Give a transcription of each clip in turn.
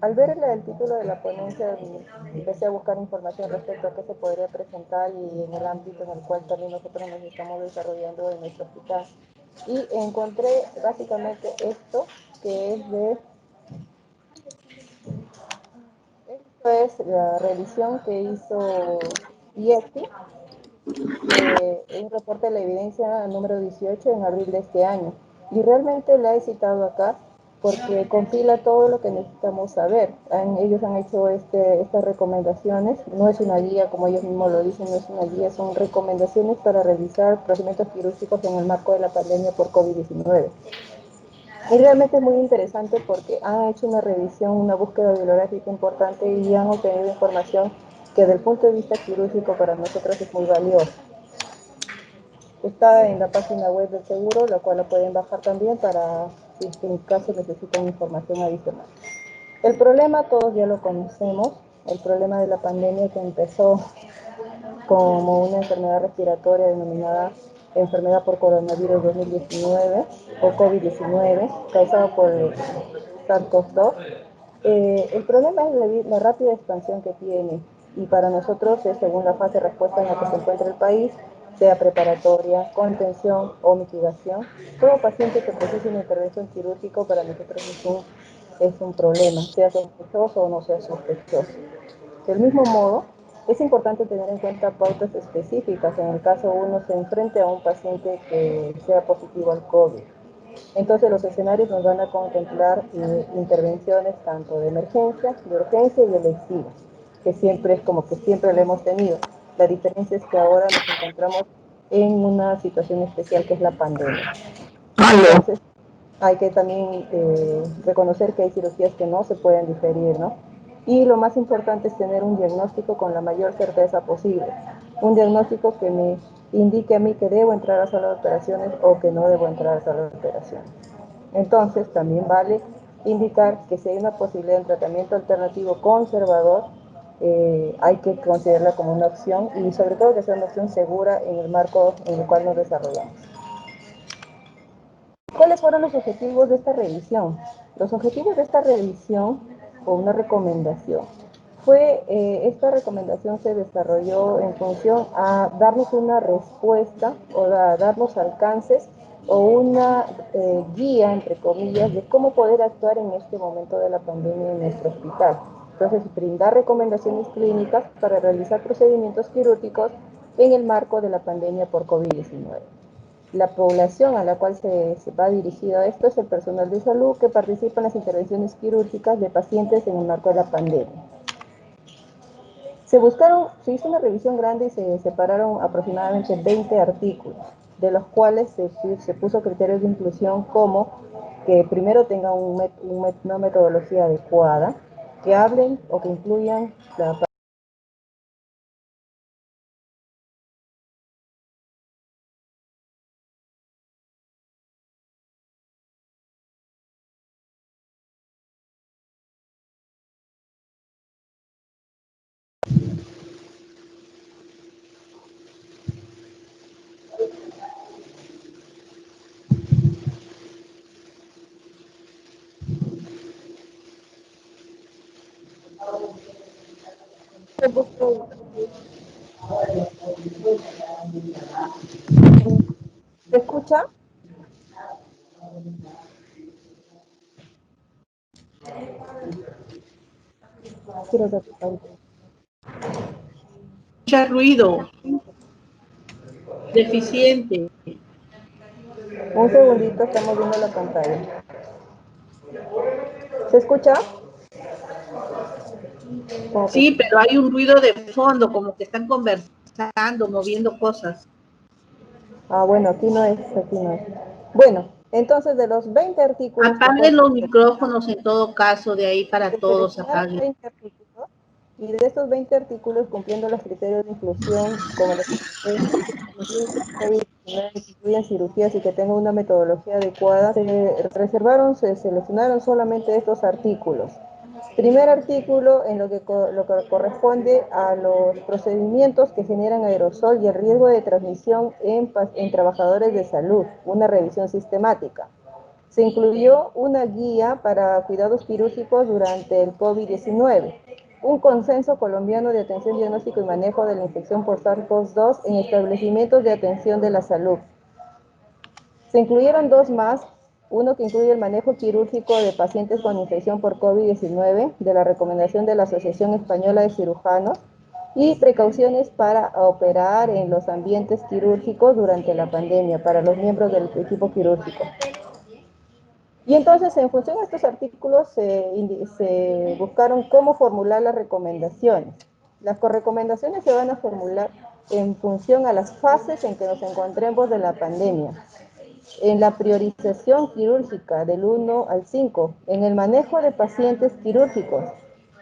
Al ver el título de la ponencia, empecé a buscar información respecto a qué se podría presentar y en el ámbito en el cual también nosotros nos estamos desarrollando en nuestro hospital. Y encontré básicamente esto, que es de, esto es la revisión que hizo IETI, un reporte de la evidencia número 18 en abril de este año. Y realmente la he citado acá porque compila todo lo que necesitamos saber. Ellos han hecho estas recomendaciones, no es una guía como ellos mismos lo dicen, no es una guía, son recomendaciones para realizar procedimientos quirúrgicos en el marco de la pandemia por COVID-19. Y realmente es muy interesante porque han hecho una revisión, una búsqueda bibliográfica importante y han obtenido información que desde el punto de vista quirúrgico para nosotros es muy valiosa. Está en la página web del seguro, la cual la pueden bajar también para si en caso necesitan información adicional. El problema todos ya lo conocemos, el problema de la pandemia que empezó como una enfermedad respiratoria denominada enfermedad por coronavirus 2019 o COVID-19 causada por el SARS-CoV-2. El problema es la rápida expansión que tiene y para nosotros es según la fase de respuesta en la que se encuentra el país, sea preparatoria, contención o mitigación. Todo paciente que precise una intervención quirúrgica para nosotros es un problema, sea sospechoso o no sea sospechoso. Del mismo modo, es importante tener en cuenta pautas específicas en el caso uno se enfrente a un paciente que sea positivo al COVID. Entonces los escenarios nos van a contemplar intervenciones tanto de emergencia, de urgencia y electivas, que siempre es como que siempre lo hemos tenido. La diferencia es que ahora nos encontramos en una situación especial que es la pandemia. Entonces, hay que también reconocer que hay cirugías que no se pueden diferir, ¿no? Y lo más importante es tener un diagnóstico con la mayor certeza posible. Un diagnóstico que me indique a mí que debo entrar a sala de operaciones o que no debo entrar a sala de operaciones. Entonces, también vale indicar que si hay una posibilidad de tratamiento alternativo conservador, hay que considerarla como una opción y sobre todo que sea una opción segura en el marco en el cual nos desarrollamos. ¿Cuáles fueron los objetivos de esta revisión? Los objetivos de esta revisión, o una recomendación, esta recomendación se desarrolló en función a darnos una respuesta o a darnos alcances o una guía, entre comillas, de cómo poder actuar en este momento de la pandemia en nuestro hospital. Entonces, brindar recomendaciones clínicas para realizar procedimientos quirúrgicos en el marco de la pandemia por COVID-19. La población a la cual se va dirigido esto es el personal de salud que participa en las intervenciones quirúrgicas de pacientes en el marco de la pandemia. Se hizo una revisión grande y se separaron aproximadamente 20 artículos, de los cuales se puso criterios de inclusión como que primero tengan una metodología adecuada, que hablen o que incluyan la ¿Se escucha? Quiero repetir. Mucha ruido, deficiente. Un segundito, estamos viendo la pantalla. ¿Se escucha? Sí, pero hay un ruido de fondo, como que están conversando, moviendo cosas. Ah, bueno, aquí no es, aquí no es. Bueno, entonces de los 20 artículos que Apaguen constan los micrófonos en todo caso, de ahí para se todos seleccionaron apaguen. 20 artículos y de estos 20 artículos, cumpliendo los criterios de inclusión, como les comenté, que incluyan cirugías y que tengan una metodología adecuada, se seleccionaron solamente estos artículos. Primer artículo en lo que corresponde a los procedimientos que generan aerosol y el riesgo de transmisión en trabajadores de salud, una revisión sistemática. Se incluyó una guía para cuidados quirúrgicos durante el COVID-19, un consenso colombiano de atención, diagnóstico y manejo de la infección por SARS-CoV-2 en establecimientos de atención de la salud. Se incluyeron dos más, uno que incluye el manejo quirúrgico de pacientes con infección por COVID-19, de la recomendación de la Asociación Española de Cirujanos, y precauciones para operar en los ambientes quirúrgicos durante la pandemia para los miembros del equipo quirúrgico. Y entonces, en función de estos artículos, se buscaron cómo formular las recomendaciones. Las recomendaciones se van a formular en función a las fases en que nos encontremos de la pandemia. En la priorización quirúrgica del 1 al 5, en el manejo de pacientes quirúrgicos,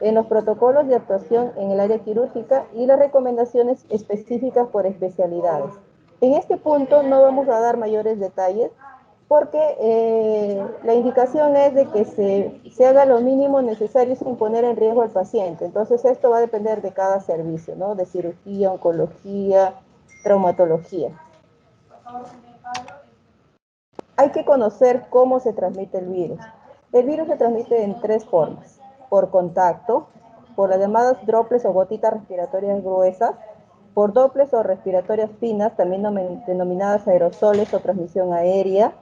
en los protocolos de actuación en el área quirúrgica y las recomendaciones específicas por especialidades. En este punto no vamos a dar mayores detalles porque la indicación es de que se haga lo mínimo necesario sin poner en riesgo al paciente. Entonces esto va a depender de cada servicio, ¿no? De cirugía, oncología, traumatología. Hay que conocer cómo se transmite el virus. El virus se transmite en tres formas: por contacto, por las llamadas droplets o gotitas respiratorias gruesas, por dobles o respiratorias finas, también denominadas aerosoles o transmisión aérea.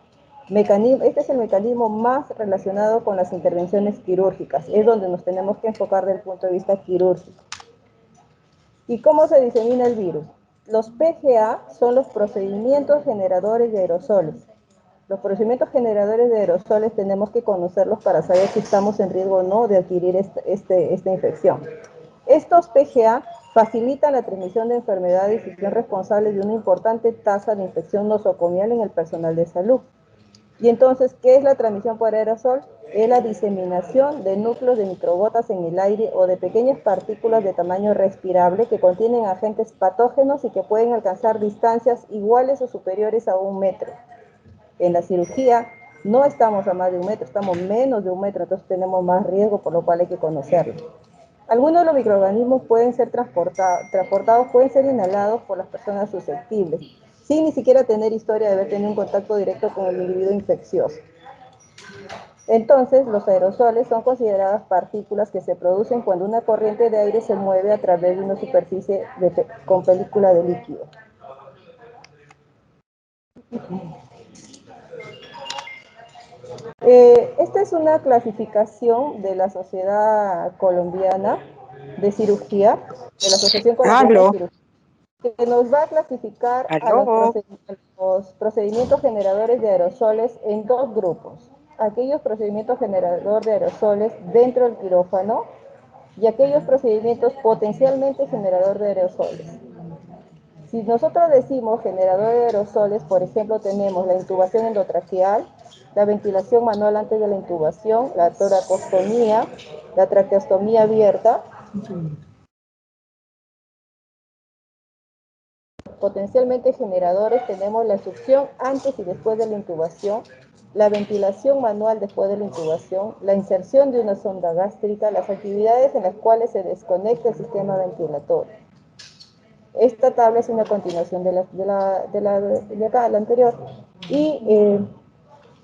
Este es el mecanismo más relacionado con las intervenciones quirúrgicas, es donde nos tenemos que enfocar desde el punto de vista quirúrgico. ¿Y cómo se disemina el virus? Los PGA son los procedimientos generadores de aerosoles. Los procedimientos generadores de aerosoles tenemos que conocerlos para saber si estamos en riesgo o no de adquirir esta infección. Estos PGA facilitan la transmisión de enfermedades y son responsables de una importante tasa de infección nosocomial en el personal de salud. Y entonces, ¿qué es la transmisión por aerosol? Es la diseminación de núcleos de microgotas en el aire o de pequeñas partículas de tamaño respirable que contienen agentes patógenos y que pueden alcanzar distancias iguales o superiores a 1 metro. En la cirugía no estamos a más de 1 metro, estamos menos de 1 metro, entonces tenemos más riesgo, por lo cual hay que conocerlo. Algunos de los microorganismos pueden ser transportados, pueden ser inhalados por las personas susceptibles, sin ni siquiera tener historia de haber tenido un contacto directo con el individuo infeccioso. Entonces, los aerosoles son consideradas partículas que se producen cuando una corriente de aire se mueve a través de una superficie con película de líquido. Esta es una clasificación de la Sociedad Colombiana de Cirugía, de la Asociación Colombiana de Cirugía, que nos va a clasificar a los procedimientos generadores de aerosoles en dos grupos: aquellos procedimientos generadores de aerosoles dentro del quirófano y aquellos procedimientos potencialmente generadores de aerosoles. Si nosotros decimos generador de aerosoles, por ejemplo, tenemos la intubación endotraqueal, la ventilación manual antes de la intubación, la toracostomía, la traqueostomía abierta. Potencialmente generadores tenemos la succión antes y después de la intubación, la ventilación manual después de la intubación, la inserción de una sonda gástrica, las actividades en las cuales se desconecta el sistema ventilatorio. Esta tabla es una continuación de la anterior. Y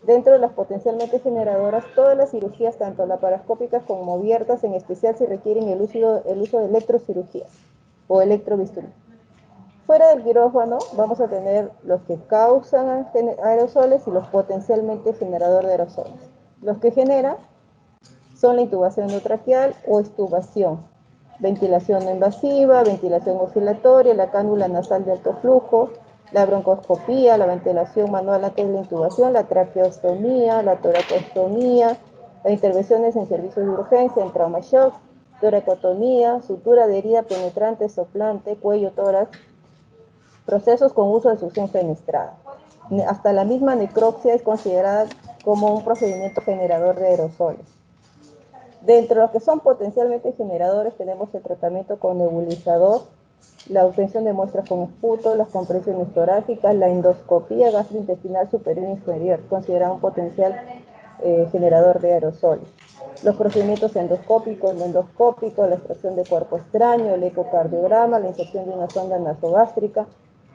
dentro de las potencialmente generadoras, todas las cirugías, tanto laparoscópicas como abiertas, en especial si requieren el uso de electrocirugía o electrobisturí. Fuera del quirófano vamos a tener los que causan aerosoles y los potencialmente generadores de aerosoles. Los que generan son la intubación endotraqueal o extubación, ventilación no invasiva, ventilación oscilatoria, la cánula nasal de alto flujo, la broncoscopía, la ventilación manual antes de la intubación, la traqueostomía, la toracostomía, las intervenciones en servicios de urgencia, en trauma shock, toracotomía, sutura de herida penetrante, soplante, cuello, tórax, procesos con uso de succión fenestrada. Hasta la misma necropsia es considerada como un procedimiento generador de aerosoles. Dentro de los que son potencialmente generadores tenemos el tratamiento con nebulizador, la obtención de muestras con esputo, las compresiones torácicas, la endoscopía gastrointestinal superior e inferior, considerada un potencial generador de aerosoles. Los procedimientos endoscópicos, lo endoscópico, la extracción de cuerpo extraño, el ecocardiograma, la inserción de una sonda nasogástrica,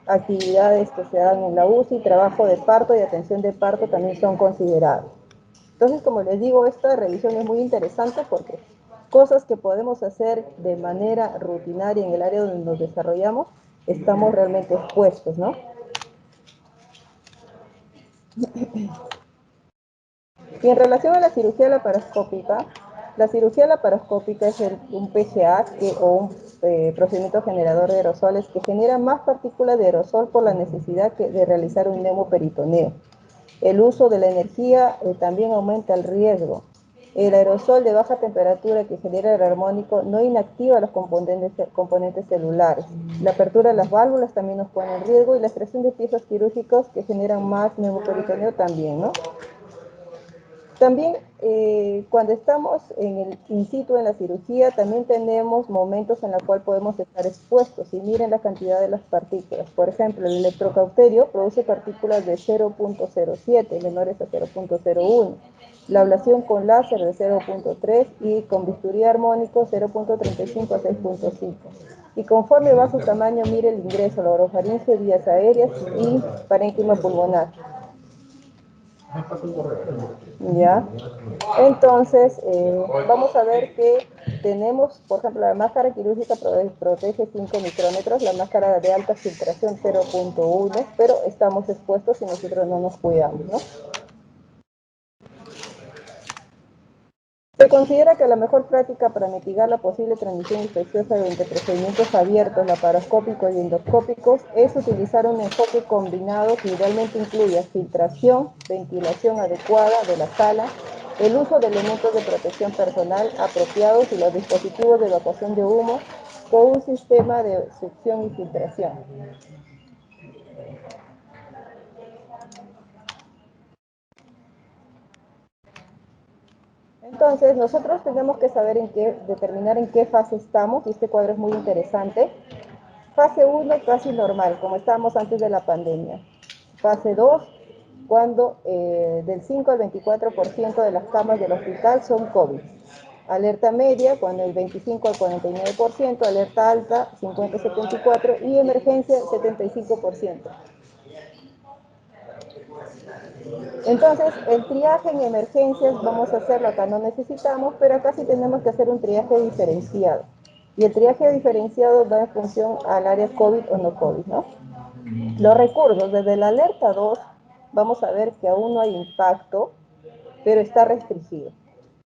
actividades que se dan en la UCI, trabajo de parto y atención de parto también son considerados. Entonces, como les digo, esta revisión es muy interesante porque cosas que podemos hacer de manera rutinaria en el área donde nos desarrollamos, estamos realmente expuestos, ¿no? Y en relación a la cirugía laparoscópica es un PGA o un procedimiento generador de aerosoles que genera más partículas de aerosol por la necesidad de realizar un neumoperitoneo. El uso de la energía también aumenta el riesgo. El aerosol de baja temperatura que genera el armónico no inactiva los componentes celulares. La apertura de las válvulas también nos pone en riesgo y la extracción de piezas quirúrgicas que generan más neumoperitoneo también, ¿no? También cuando estamos en el in situ en la cirugía, también tenemos momentos en los cuales podemos estar expuestos y miren la cantidad de las partículas. Por ejemplo, el electrocauterio produce partículas de 0.07, menores a 0.01. La ablación con láser de 0.3 y con bisturí armónico 0.35 a 6.5. Y conforme va su tamaño, mire el ingreso, la orofaringe, vías aéreas y parénquima pulmonar. ¿Ya? Entonces, vamos a ver que tenemos, por ejemplo, la máscara quirúrgica protege 5 micrómetros, la máscara de alta filtración 0.1, pero estamos expuestos si nosotros no nos cuidamos, ¿no? Se considera que la mejor práctica para mitigar la posible transmisión infecciosa durante procedimientos abiertos, laparoscópicos y endoscópicos es utilizar un enfoque combinado que idealmente incluya filtración, ventilación adecuada de la sala, el uso de elementos de protección personal apropiados y los dispositivos de evacuación de humo con un sistema de succión y filtración. Entonces, nosotros tenemos que saber determinar en qué fase estamos, y este cuadro es muy interesante. Fase 1, casi normal, como estábamos antes de la pandemia. Fase 2, cuando del 5 al 24% de las camas del hospital son COVID. Alerta media, cuando el 25 al 49%, alerta alta, 50-74%, y emergencia, 75%. Entonces, el triaje en emergencias vamos a hacerlo acá, no necesitamos, pero acá sí tenemos que hacer un triaje diferenciado. Y el triaje diferenciado va en función al área COVID o no COVID, ¿no? Los recursos, desde la alerta 2, vamos a ver que aún no hay impacto, pero está restringido.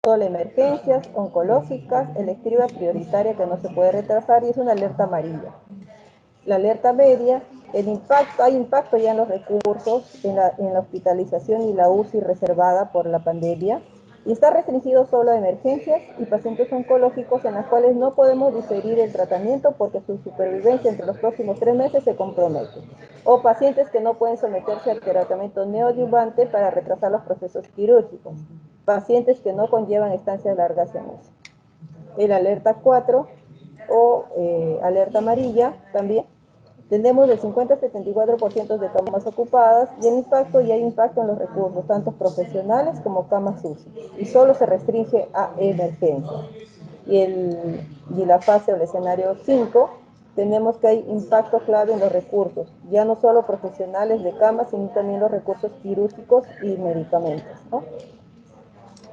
Solo emergencias oncológicas, electiva prioritaria que no se puede retrasar y es una alerta amarilla. La alerta media, hay impacto ya en los recursos, en la hospitalización y la UCI reservada por la pandemia, y está restringido solo a emergencias y pacientes oncológicos en las cuales no podemos diferir el tratamiento porque su supervivencia entre los próximos 3 meses se compromete, o pacientes que no pueden someterse al tratamiento neoadyuvante para retrasar los procesos quirúrgicos, pacientes que no conllevan estancias largas en UCI. El alerta 4 o alerta amarilla también tenemos del 50 al 74% de camas ocupadas y y hay impacto en los recursos, tanto profesionales como camas UCI, y solo se restringe a emergencias. Y la fase o el escenario 5, tenemos que hay impacto clave en los recursos, ya no solo profesionales de camas, sino también los recursos quirúrgicos y medicamentos, ¿no?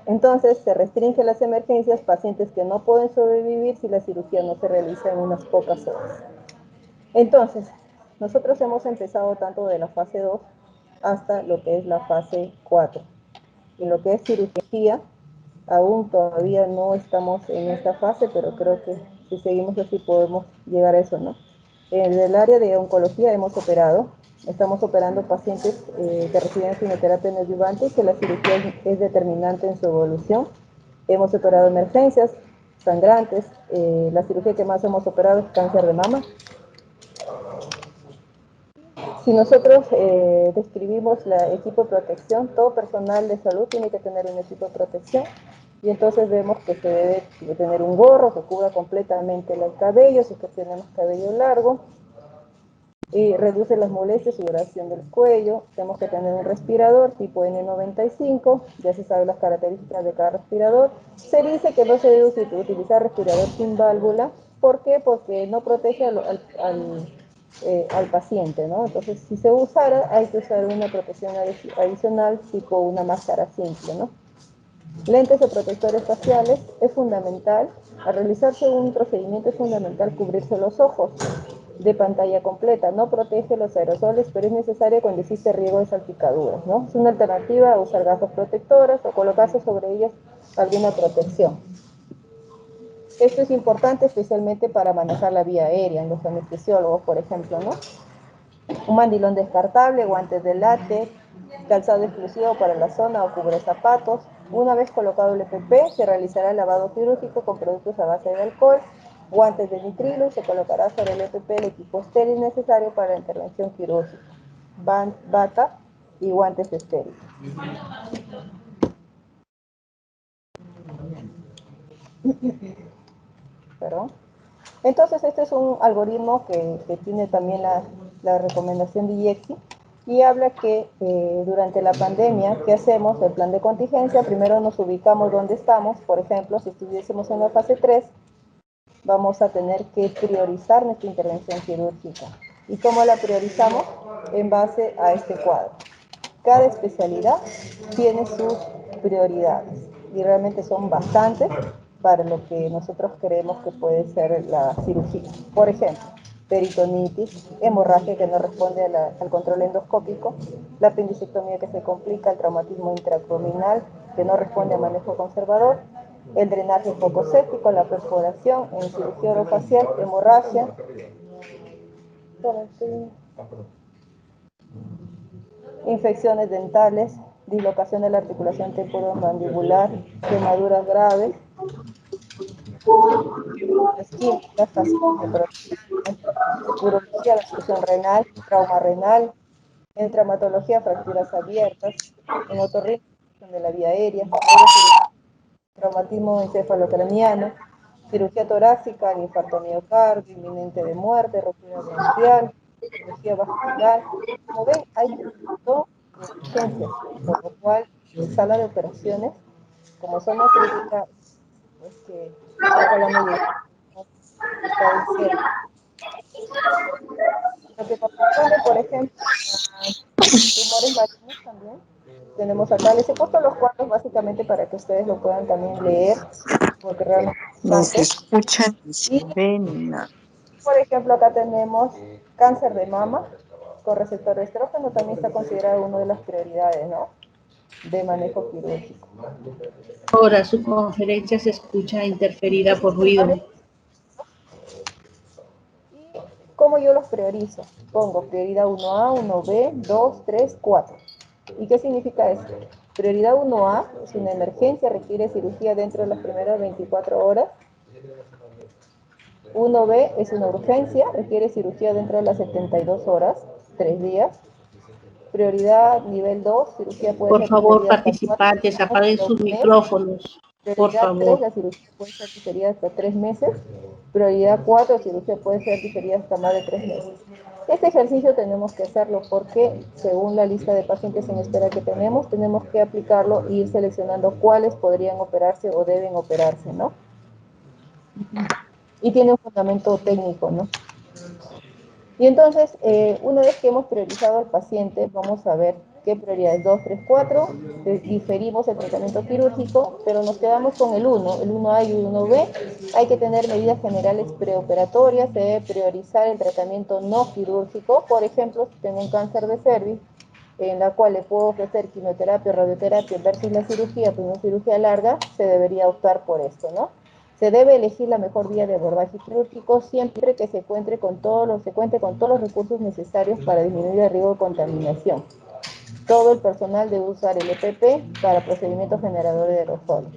Entonces, se restringen las emergencias, pacientes que no pueden sobrevivir si la cirugía no se realiza en unas pocas horas. Entonces, nosotros hemos empezado tanto de la fase 2 hasta lo que es la fase 4. En lo que es cirugía, aún todavía no estamos en esta fase, pero creo que si seguimos así podemos llegar a eso, ¿no? En el área de oncología hemos operado, estamos operando pacientes que reciben quimioterapia neoadyuvante, que la cirugía es determinante en su evolución. Hemos operado emergencias, sangrantes, la cirugía que más hemos operado es cáncer de mama. Si nosotros describimos el equipo de protección, todo personal de salud tiene que tener un equipo de protección, y entonces vemos que se debe tener un gorro que cubra completamente el cabello, si es que tenemos cabello largo, y reduce las molestias y duración del cuello. Tenemos que tener un respirador tipo N95, ya se saben las características de cada respirador. Se dice que no se debe utilizar respirador sin válvula. ¿Por qué? Porque no protege al al paciente, ¿no? Entonces, si se usara, hay que usar una protección adicional, tipo una máscara simple, ¿no? Lentes o protectores faciales es fundamental. Al realizarse un procedimiento es fundamental cubrirse los ojos de pantalla completa. No protege los aerosoles, pero es necesario cuando existe riesgo de salpicaduras, ¿no? Es una alternativa a usar gafas protectoras o colocarse sobre ellas alguna protección. Esto es importante especialmente para manejar la vía aérea en los anestesiólogos, por ejemplo, ¿no? Un mandilón descartable, guantes de látex, calzado exclusivo para la zona o cubre zapatos. Una vez colocado el EPP, se realizará el lavado quirúrgico con productos a base de alcohol, guantes de nitrilo y se colocará sobre el EPP el equipo estéril necesario para la intervención quirúrgica, bata y guantes estériles. ¿Perdón? Entonces, este es un algoritmo que tiene también la recomendación de IECSI y habla que durante la pandemia, ¿qué hacemos? El plan de contingencia, primero nos ubicamos donde estamos, por ejemplo, si estuviésemos en la fase 3, vamos a tener que priorizar nuestra intervención quirúrgica. ¿Y cómo la priorizamos? En base a este cuadro. Cada especialidad tiene sus prioridades y realmente son bastantes para lo que nosotros creemos que puede ser la cirugía. Por ejemplo, peritonitis, hemorragia que no responde al control endoscópico, la apendicectomía que se complica, el traumatismo intraabdominal que no responde a manejo conservador, el drenaje focoséptico, la perforación en cirugía orofacial, hemorragia, infecciones dentales, dislocación de la articulación temporomandibular, quemaduras graves, químicas, fascitis necrotizante, urología, la obstrucción renal, trauma renal, en traumatología, fracturas abiertas, en otorrino, de la vía aérea, traumatismo encefalocraniano, cirugía torácica, infarto miocardio, inminente de muerte, ruptura bronquial, cirugía vascular. Como ven, hay un montón de urgencias, por lo cual sala de operaciones, como zona crítica, pues que ojalá no llegue a estar en cero. Lo que corresponde, por ejemplo, a tumores malignos también, tenemos acá, les he puesto los cuadros básicamente para que ustedes lo puedan también leer, porque realmente es No se bastante. escucha ni se Y, ve ni nada. por ejemplo, acá tenemos cáncer de mama con receptor de estrógeno, también está considerado una de las prioridades, ¿no? De manejo quirúrgico. Ahora su conferencia se escucha interferida por ruido. Y cómo yo los priorizo. Pongo prioridad 1A, 1B, 2, 3, 4. ¿Y qué significa esto? Prioridad 1A es una emergencia, requiere cirugía dentro de las primeras 24 horas. 1B es una urgencia, requiere cirugía dentro de las 72 horas, 3 días. Prioridad nivel 2, cirugía puede Por ser favor, diferida hasta 4 participantes, apaguen hasta sus un mes. micrófonos. Por Prioridad 3, favor. la cirugía puede ser diferida hasta 3 meses. Prioridad 4, la cirugía puede ser diferida hasta más de 3 meses. Este ejercicio tenemos que hacerlo porque, según la lista de pacientes en espera que tenemos que aplicarlo e ir seleccionando cuáles podrían operarse o deben operarse, ¿no? Y tiene un fundamento técnico, ¿no? Y entonces, una vez que hemos priorizado al paciente, vamos a ver qué prioridades 2, 3, 4, diferimos el tratamiento quirúrgico, pero nos quedamos con el 1, el 1A y el 1B. Hay que tener medidas generales preoperatorias, se debe priorizar el tratamiento no quirúrgico. Por ejemplo, si tengo un cáncer de cervix, en la cual le puedo ofrecer quimioterapia o radioterapia versus la cirugía, pues una cirugía larga, se debería optar por esto, ¿no? Se debe elegir la mejor vía de abordaje quirúrgico siempre que se cuente con todos los recursos necesarios para disminuir el riesgo de contaminación. Todo el personal debe usar el EPP para procedimientos generadores de aerosoles.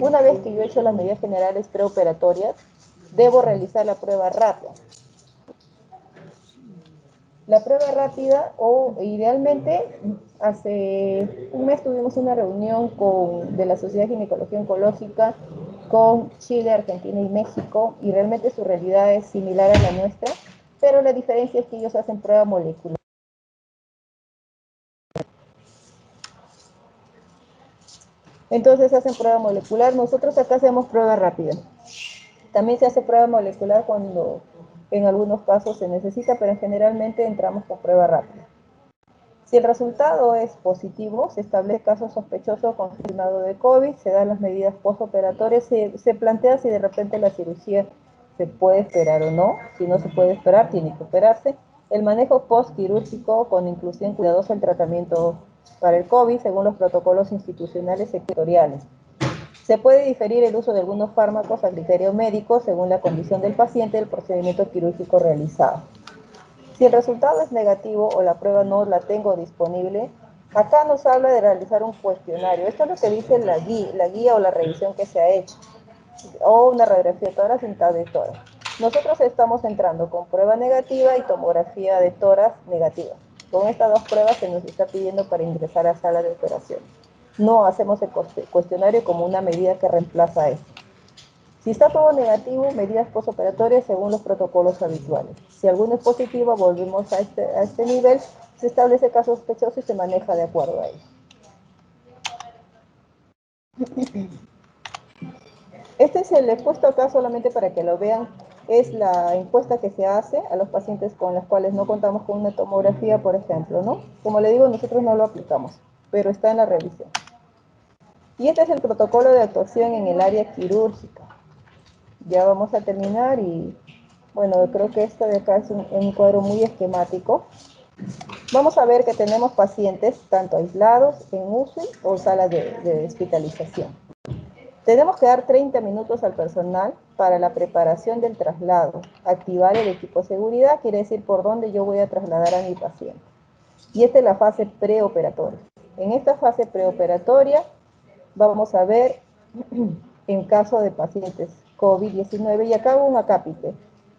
Una vez que yo he hecho las medidas generales preoperatorias, debo realizar la prueba rápida. La prueba rápida o idealmente hace un mes tuvimos una reunión de la Sociedad de Ginecología Oncológica con Chile, Argentina y México y realmente su realidad es similar a la nuestra, pero la diferencia es que ellos hacen prueba molecular. Entonces hacen prueba molecular, nosotros acá hacemos prueba rápida. También se hace prueba molecular cuando En algunos casos se necesita, pero generalmente entramos con prueba rápida. Si el resultado es positivo, se establece caso sospechoso confirmado de COVID, se dan las medidas postoperatorias, se plantea si de repente la cirugía se puede esperar o no. Si no se puede esperar, tiene que operarse. El manejo postquirúrgico con inclusión cuidadosa del tratamiento para el COVID según los protocolos institucionales sectoriales. Se puede diferir el uso de algunos fármacos a criterio médico según la condición del paciente y el procedimiento quirúrgico realizado. Si el resultado es negativo o la prueba no la tengo disponible, acá nos habla de realizar un cuestionario. Esto es lo que dice la guía o la revisión que se ha hecho, o una radiografía de tórax y TAC de tórax. Nosotros estamos entrando con prueba negativa y tomografía de tórax negativa. Con estas dos pruebas se nos está pidiendo para ingresar a sala de operación. No hacemos el cuestionario como una medida que reemplaza esto. Si está todo negativo, medidas postoperatorias según los protocolos habituales. Si alguno es positivo, volvemos a este nivel, se establece caso sospechoso y se maneja de acuerdo a ello. Este es el expuesto acá solamente para que lo vean. Es la encuesta que se hace a los pacientes con los cuales no contamos con una tomografía, por ejemplo, ¿no? Como le digo, nosotros no lo aplicamos, pero está en la revisión. Y este es el protocolo de actuación en el área quirúrgica. Ya vamos a terminar y, bueno, creo que esto de acá es un cuadro muy esquemático. Vamos a ver que tenemos pacientes tanto aislados en UCI o salas de hospitalización. Tenemos que dar 30 minutos al personal para la preparación del traslado. Activar el equipo de seguridad quiere decir por dónde yo voy a trasladar a mi paciente. Y esta es la fase preoperatoria. En esta fase preoperatoria vamos a ver en caso de pacientes COVID-19 y acá hago un acápite.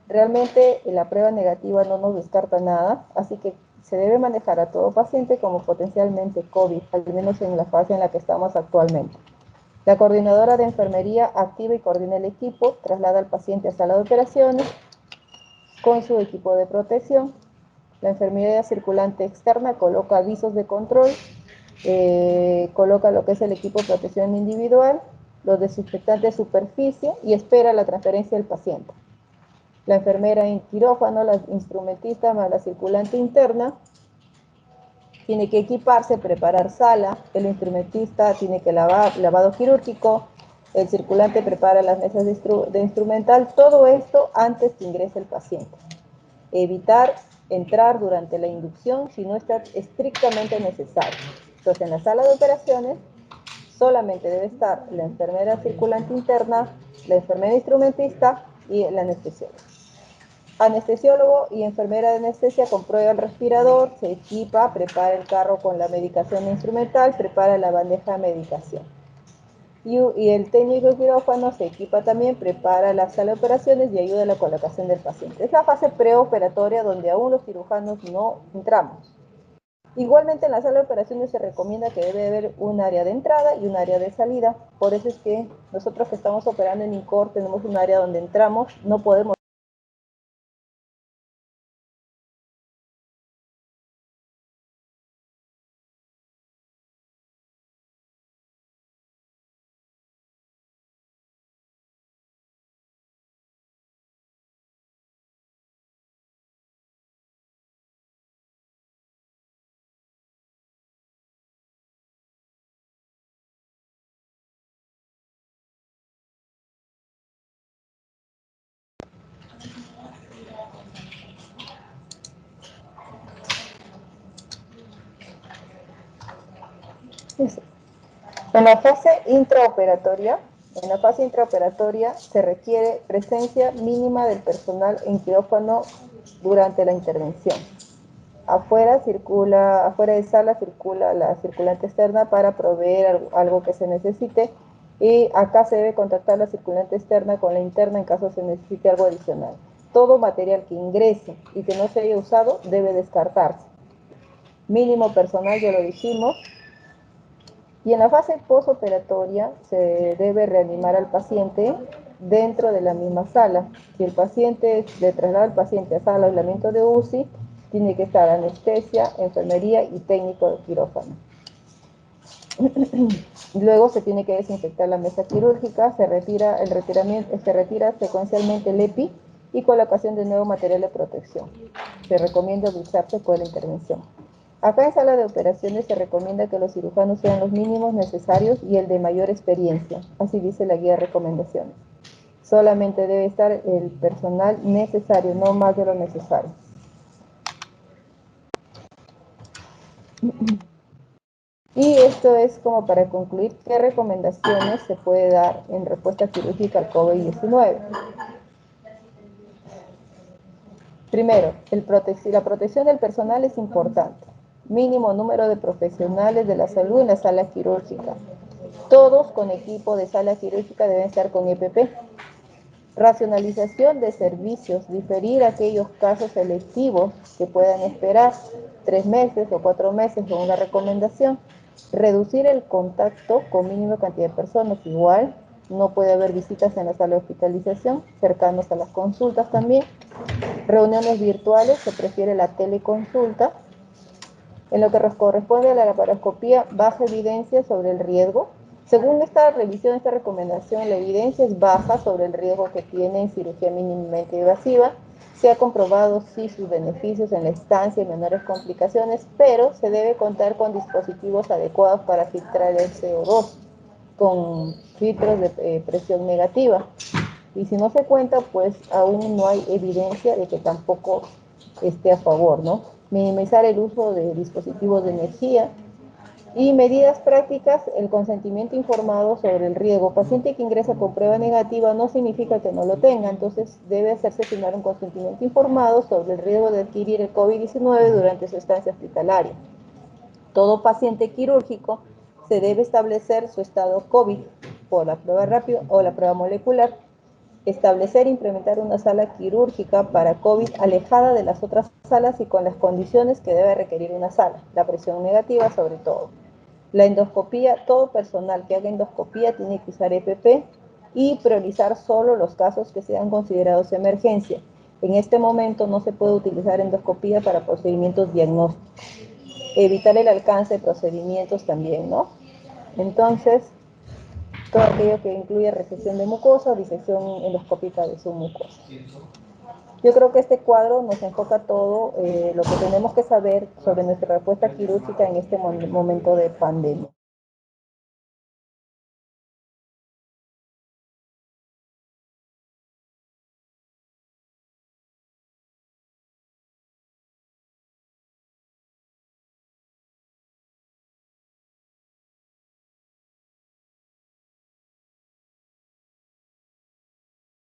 Realmente la prueba negativa no nos descarta nada, así que se debe manejar a todo paciente como potencialmente COVID, al menos en la fase en la que estamos actualmente. La coordinadora de enfermería activa y coordina el equipo, traslada al paciente a sala de operaciones con su equipo de protección. La enfermería circulante externa coloca avisos de control, coloca lo que es el equipo de protección individual, los desinfectantes de superficie y espera la transferencia del paciente. La enfermera en quirófano, la instrumentista más la circulante interna, tiene que equiparse, preparar sala, el instrumentista tiene que lavado quirúrgico, el circulante prepara las mesas de instrumental, todo esto antes que ingrese el paciente. Evitar entrar durante la inducción si no está estrictamente necesario. Entonces, en la sala de operaciones solamente debe estar la enfermera circulante interna, la enfermera instrumentista y el anestesiólogo. Anestesiólogo y enfermera de anestesia comprueba el respirador, se equipa, prepara el carro con la medicación instrumental, prepara la bandeja de medicación. Y el técnico de quirófano se equipa también, prepara la sala de operaciones y ayuda a la colocación del paciente. Es la fase preoperatoria donde aún los cirujanos no entramos. Igualmente en la sala de operaciones se recomienda que debe haber un área de entrada y un área de salida. Por eso es que nosotros que estamos operando en INCOR tenemos un área donde entramos, no podemos. En la fase intraoperatoria se requiere presencia mínima del personal en quirófano durante la intervención. Afuera de sala circula la circulante externa para proveer algo que se necesite y acá se debe contactar la circulante externa con la interna en caso se necesite algo adicional. Todo material que ingrese y que no se haya usado debe descartarse. Mínimo personal, ya lo dijimos. Y en la fase postoperatoria se debe reanimar al paciente dentro de la misma sala. Si el paciente le traslada al paciente a sala de aislamiento de UCI, tiene que estar anestesia, enfermería y técnico de quirófano. Luego se tiene que desinfectar la mesa quirúrgica, se retira secuencialmente el EPI y colocación de nuevo material de protección. Se recomienda ducharse después de la intervención. Acá en sala de operaciones se recomienda que los cirujanos sean los mínimos necesarios y el de mayor experiencia, así dice la guía de recomendaciones. Solamente debe estar el personal necesario, no más de lo necesario. Y esto es como para concluir qué recomendaciones se puede dar en respuesta quirúrgica al COVID-19. Primero, la protección del personal es importante. Mínimo número de profesionales de la salud en la sala quirúrgica. Todos con equipo de sala quirúrgica deben estar con EPP. Racionalización de servicios, diferir aquellos casos selectivos que puedan esperar 3 meses o 4 meses con una recomendación. Reducir el contacto con mínima cantidad de personas, igual no puede haber visitas en la sala de hospitalización, cercanos a las consultas también. Reuniones virtuales, se prefiere la teleconsulta. En lo que corresponde a la laparoscopía, baja evidencia sobre el riesgo. Según esta revisión, esta recomendación, la evidencia es baja sobre el riesgo que tiene en cirugía mínimamente invasiva. Se ha comprobado sí sus beneficios en la estancia y menores complicaciones, pero se debe contar con dispositivos adecuados para filtrar el CO2, con filtros de presión negativa. Y si no se cuenta, pues aún no hay evidencia de que tampoco esté a favor, ¿no? Minimizar el uso de dispositivos de energía y medidas prácticas, el consentimiento informado sobre el riesgo. Paciente que ingresa con prueba negativa no significa que no lo tenga, entonces debe hacerse firmar un consentimiento informado sobre el riesgo de adquirir el COVID-19 durante su estancia hospitalaria. Todo paciente quirúrgico se debe establecer su estado COVID por la prueba rápida o la prueba molecular. Establecer e implementar una sala quirúrgica para COVID alejada de las otras salas y con las condiciones que debe requerir una sala, la presión negativa sobre todo. La endoscopía, todo personal que haga endoscopía tiene que usar EPP y priorizar solo los casos que sean considerados emergencia. En este momento no se puede utilizar endoscopía para procedimientos diagnósticos. Evitar el alcance de procedimientos también, ¿no? Entonces, todo aquello que incluye resección de mucosa o disección endoscópica de su mucosa. Yo creo que este cuadro nos enfoca todo lo que tenemos que saber sobre nuestra respuesta quirúrgica en este momento de pandemia.